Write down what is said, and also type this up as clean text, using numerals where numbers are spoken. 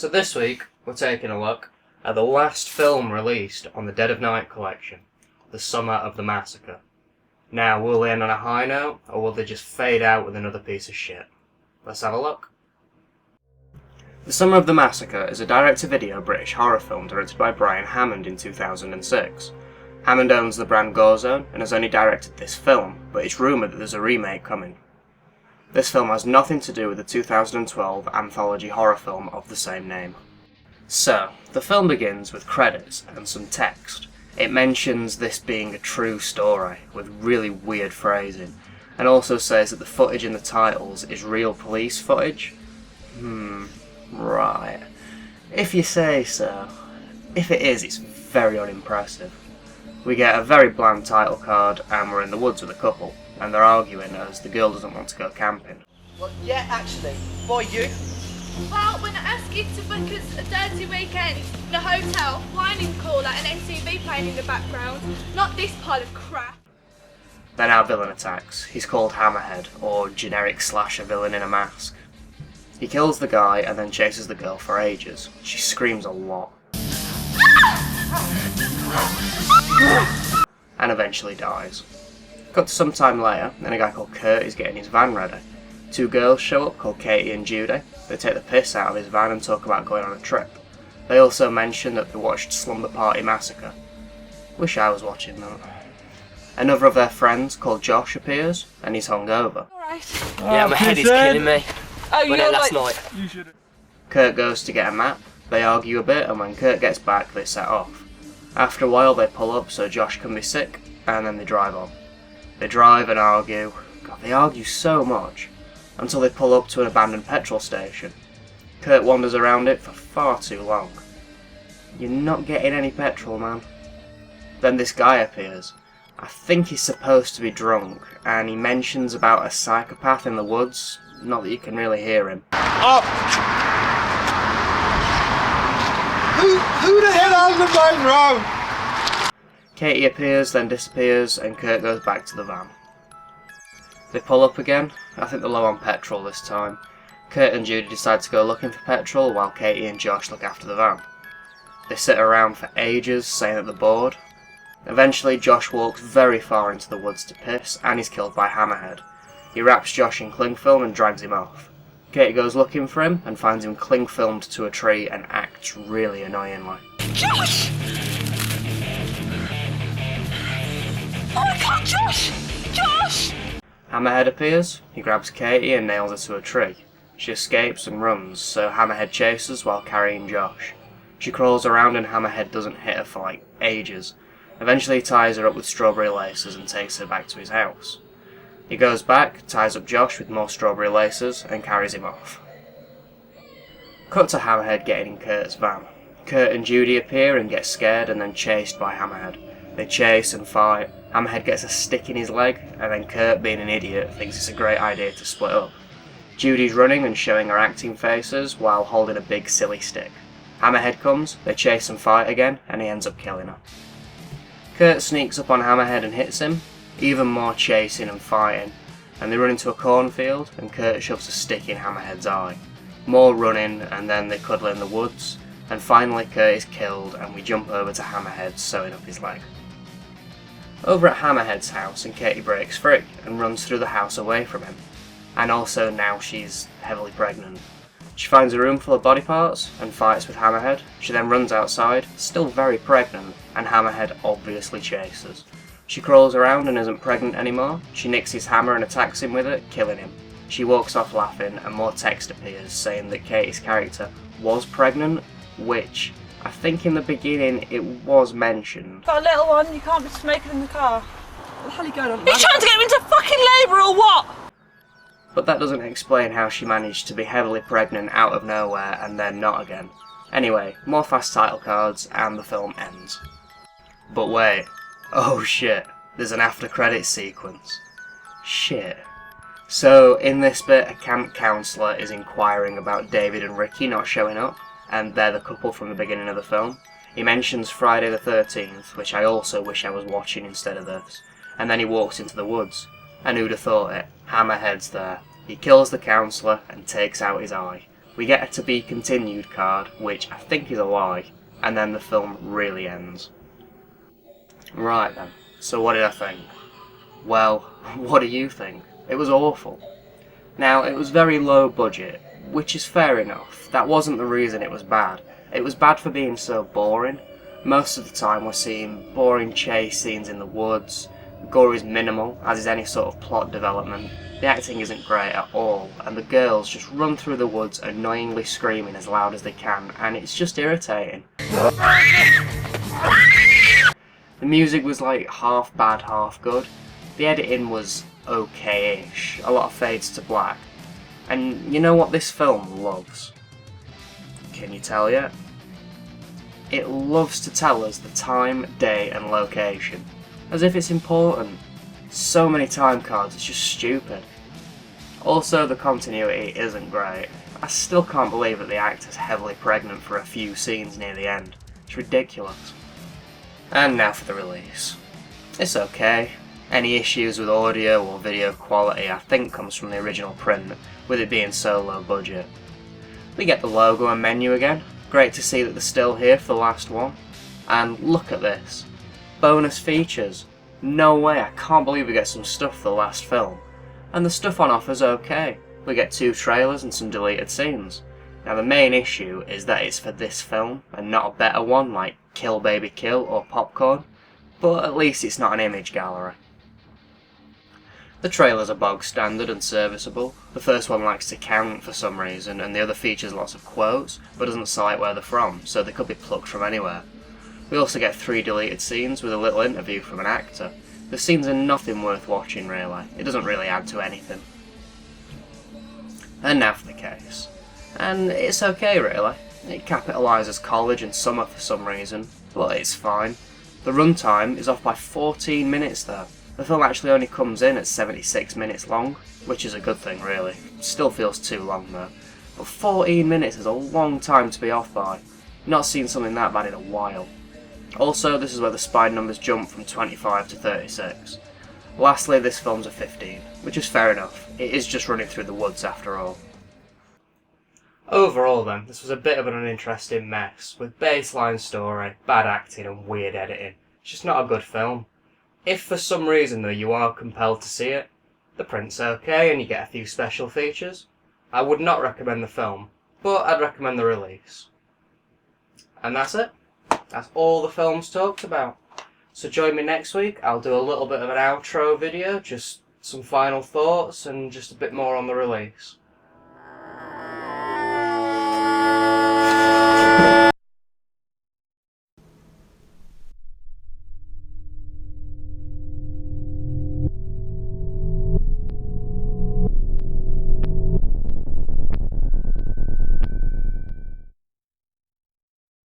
So this week, we're taking a look at the last film released on the Dead of Night collection, The Summer of the Massacre. Now, will they end on a high note, or will they just fade out with another piece of shit? Let's have a look. The Summer of the Massacre is a direct-to-video British horror film directed by Brian Hammond in 2006. Hammond owns the brand Gorezone and has only directed this film, but it's rumoured that there's a remake coming. This film has nothing to do with the 2012 anthology horror film of the same name. So, the film begins with credits and some text. It mentions this being a true story, with really weird phrasing, and also says that the footage in the titles is real police footage. Right. If you say so. If it is, it's very unimpressive. We get a very bland title card, and we're in the woods with a couple, and they're arguing as the girl doesn't want to go camping. Well, yeah, actually. Why you? Well, when I asked you to book us a dirty weekend in a hotel, whining caller and SUV playing in the background, not this pile of crap. Then our villain attacks. He's called Hammerhead, or generic slasher villain in a mask. He kills the guy and then chases the girl for ages. She screams a lot. And eventually dies. Cut to some time later, and a guy called Kurt is getting his van ready. Two girls show up called Katie and Judy. They take the piss out of his van and talk about going on a trip. They also mention that they watched Slumber Party Massacre. Wish I was watching that. Another of their friends called Josh appears, and he's hungover. Alright. Yeah, my head is killing me. Oh, Went you're out last like... night. You should. Kurt goes to get a map. They argue a bit, and when Kurt gets back, they set off. After a while, they pull up so Josh can be sick, and then they drive on. They drive and argue. God, they argue so much. Until they pull up to an abandoned petrol station. Kurt wanders around it for far too long. You're not getting any petrol, man. Then this guy appears. I think he's supposed to be drunk, and he mentions about a psychopath in the woods. Not that you can really hear him. Up! Who the hell on the main road? Katie appears, then disappears, and Kurt goes back to the van. They pull up again. I think they're low on petrol this time. Kurt and Judy decide to go looking for petrol while Katie and Josh look after the van. They sit around for ages, saying that they're bored. Eventually, Josh walks very far into the woods to piss, and he's killed by Hammerhead. He wraps Josh in cling film and drags him off. Katie goes looking for him and finds him cling filmed to a tree and acts really annoyingly. Josh! Oh my god, Josh! Josh! Hammerhead appears, he grabs Katie and nails her to a tree. She escapes and runs, so Hammerhead chases while carrying Josh. She crawls around and Hammerhead doesn't hit her for like ages. Eventually he ties her up with strawberry laces and takes her back to his house. He goes back, ties up Josh with more strawberry laces, and carries him off. Cut to Hammerhead getting in Kurt's van. Kurt and Judy appear and get scared and then chased by Hammerhead. They chase and fight. Hammerhead gets a stick in his leg, and then Kurt, being an idiot, thinks it's a great idea to split up. Judy's running and showing her acting faces while holding a big silly stick. Hammerhead comes, they chase and fight again, and he ends up killing her. Kurt sneaks up on Hammerhead and hits him, even more chasing and fighting, and they run into a cornfield, and Kurt shoves a stick in Hammerhead's eye. More running, and then they cuddle in the woods, and finally Kurt is killed, and we jump over to Hammerhead sewing up his leg. Over at Hammerhead's house, and Katie breaks free and runs through the house away from him. And also now she's heavily pregnant. She finds a room full of body parts and fights with Hammerhead. She then runs outside, still very pregnant, and Hammerhead obviously chases. She crawls around and isn't pregnant anymore. She nicks his hammer and attacks him with it, killing him. She walks off laughing, and more text appears saying that Katie's character was pregnant, which I think in the beginning it was mentioned. Got a little one, you can't be smoking in the car. What the hell are you going on? Are you trying to get me into fucking labour or what? But that doesn't explain how she managed to be heavily pregnant out of nowhere and then not again. Anyway, more fast title cards and the film ends. But wait, oh shit, there's an after credits sequence. Shit. So in this bit, a camp counsellor is inquiring about David and Ricky not showing up, and they're the couple from the beginning of the film. He mentions Friday the 13th, which I also wish I was watching instead of this, and then he walks into the woods. And who'd have thought it? Hammerhead's there. He kills the counsellor and takes out his eye. We get a to be continued card, which I think is a lie, and then the film really ends. Right then, so what did I think? Well, what do you think? It was awful. Now, it was very low budget, which is fair enough. That wasn't the reason it was bad. It was bad for being so boring. Most of the time we're seeing boring chase scenes in the woods, the gore is minimal, as is any sort of plot development, the acting isn't great at all, and the girls just run through the woods annoyingly screaming as loud as they can, and it's just irritating. The music was like half bad, half good. The editing was okay-ish, a lot of fades to black. And you know what this film loves? Can you tell yet? It loves to tell us the time, day and location. As if it's important. So many time cards, it's just stupid. Also, the continuity isn't great. I still can't believe that the actor's heavily pregnant for a few scenes near the end. It's ridiculous. And now for the release. It's okay. Any issues with audio or video quality I think comes from the original print, with it being so low budget. We get the logo and menu again. Great to see that they're still here for the last one. And look at this. Bonus features. No way, I can't believe we get some stuff for the last film. And the stuff on offer's okay. We get 2 trailers and some deleted scenes. Now the main issue is that it's for this film and not a better one like Kill Baby Kill or Popcorn, but at least it's not an image gallery. The trailers are bog standard and serviceable. The first one likes to count for some reason, and the other features lots of quotes, but doesn't cite where they're from, so they could be plucked from anywhere. We also get 3 deleted scenes with a little interview from an actor. The scenes are nothing worth watching really, it doesn't really add to anything. And now for the case. And it's okay really. It capitalises college and summer for some reason, but it's fine. The runtime is off by 14 minutes though. The film actually only comes in at 76 minutes long, which is a good thing really. Still feels too long though. But 14 minutes is a long time to be off by. Not seen something that bad in a while. Also, this is where the spine numbers jump from 25 to 36. Lastly, this film's a 15, which is fair enough. It is just running through the woods after all. Overall then, this was a bit of an uninteresting mess, with baseline story, bad acting and weird editing. It's just not a good film. If for some reason though you are compelled to see it, the print's okay and you get a few special features. I would not recommend the film, but I'd recommend the release. And that's it. That's all the films talked about. So join me next week, I'll do a little bit of an outro video, just some final thoughts and just a bit more on the release.